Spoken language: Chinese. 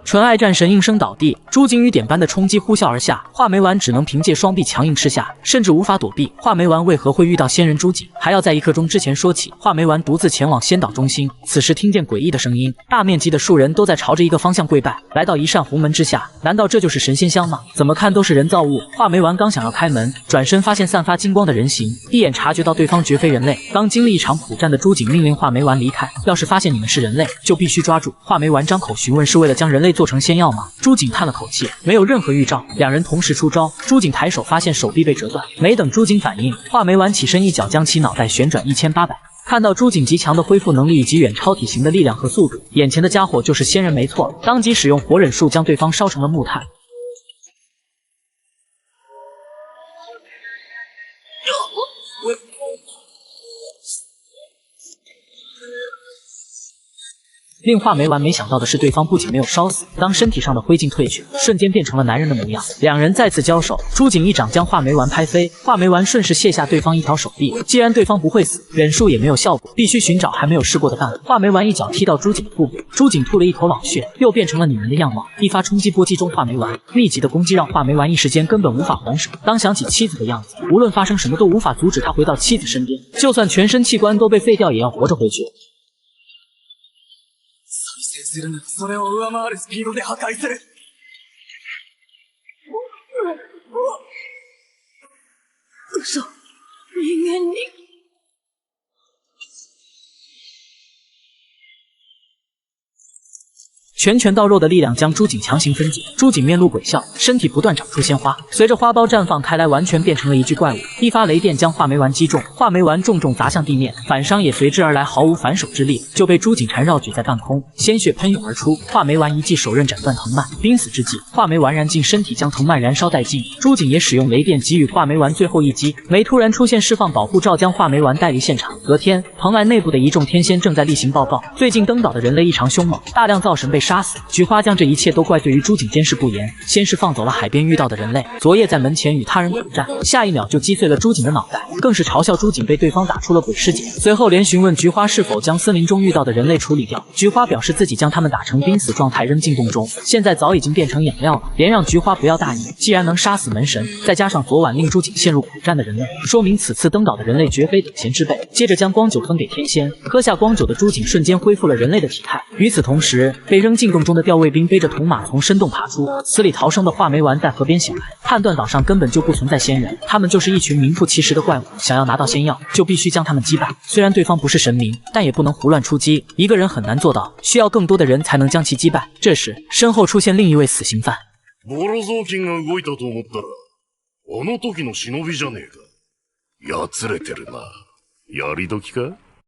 纯爱战神应声倒地，朱景雨点般的冲击呼啸而下，画眉丸只能凭借双臂强硬吃下，甚至无法躲避。画眉丸为何会遇到仙人朱景，还要在1刻钟之前说起。画眉丸独自前往仙岛中心，此时听见诡异的声音，大面积的树人都在朝着一个方向跪拜，来到一扇红门之下。难道这就是神仙乡吗？怎么看都是人造物。画眉丸刚想要开门，转身发现散发金光的人形，一眼察觉到对方绝非人类。刚经历一场苦战的朱景命令画眉丸离开，要是发现你们是人类，就必须抓住。画眉丸张口询问是为了将人类做成仙药吗？朱景叹了口气，没有任何预兆。两人同时出招，朱景抬手发现手臂被折断，没等朱景反应，画眉丸起身一脚将其脑袋旋转1800。看到朱景极强的恢复能力以及远超体型的力量和速度，眼前的家伙就是仙人没错，当即使用火忍术将对方烧成了木炭。令画眉丸没想到的是，对方不仅没有烧死，当身体上的灰烬褪去，瞬间变成了男人的模样。两人再次交手，朱景一掌将画眉丸拍飞，画眉丸顺势卸下对方一条手臂。既然对方不会死，忍术也没有效果，必须寻找还没有试过的办法。画眉丸一脚踢到朱景的腹部，朱景吐了一口老血，又变成了女人的样貌。一发冲击波击中画眉丸，密集的攻击让画眉丸一时间根本无法还手。当想起妻子的样子，无论发生什么都无法阻止他回到妻子身边，就算全身器官都被废掉，也要活着回去。するならそれを上回るスピードで破壊する。嘘、人間に。拳拳到肉的力量将朱景强行分解，朱景面露鬼笑，身体不断长出鲜花，随着花苞绽放开来，完全变成了一具怪物。一发雷电将画眉丸击中，画眉丸重重砸向地面，反伤也随之而来，毫无反手之力，就被朱景缠绕举在半空，鲜血喷涌而出。画眉丸一记手刃斩断藤蔓，濒死之际，画眉丸燃尽身体，将藤蔓燃烧殆尽。朱景也使用雷电给予画眉丸最后一击，没突然出现释放保护罩，将画眉丸带离现场。隔天，蓬莱内部的一众天仙正在例行报告，最近登岛的人类异常凶猛，大量造神被杀死。菊花将这一切都怪罪于朱景监视不严，先是放走了海边遇到的人类，昨夜在门前与他人苦战，下一秒就击碎了朱景的脑袋，更是嘲笑朱景被对方打出了鬼师姐。随后连询问菊花是否将森林中遇到的人类处理掉，菊花表示自己将他们打成濒死状态扔进洞中，现在早已经变成养料了，连让菊花不要大意，既然能杀死门神，再加上昨晚令朱景陷入苦战的人类，说明此次登岛的人类绝非等闲之辈。接着将光酒分给天仙，喝下光酒的朱景瞬间恢复了人类的体态。与此同时，被扔进洞中的吊卫兵背着铜马从深洞爬出，死里逃生的画眉丸在河边醒来，判断岛上根本就不存在仙人，他们就是一群名副其实的怪物，想要拿到仙药，就必须将他们击败。虽然对方不是神明，但也不能胡乱出击，一个人很难做到，需要更多的人才能将其击败。这时，身后出现另一位死刑犯。ボロ雑巾が動いたと思ったら、あの時の忍びじゃねえか。やつれてるな。やり時か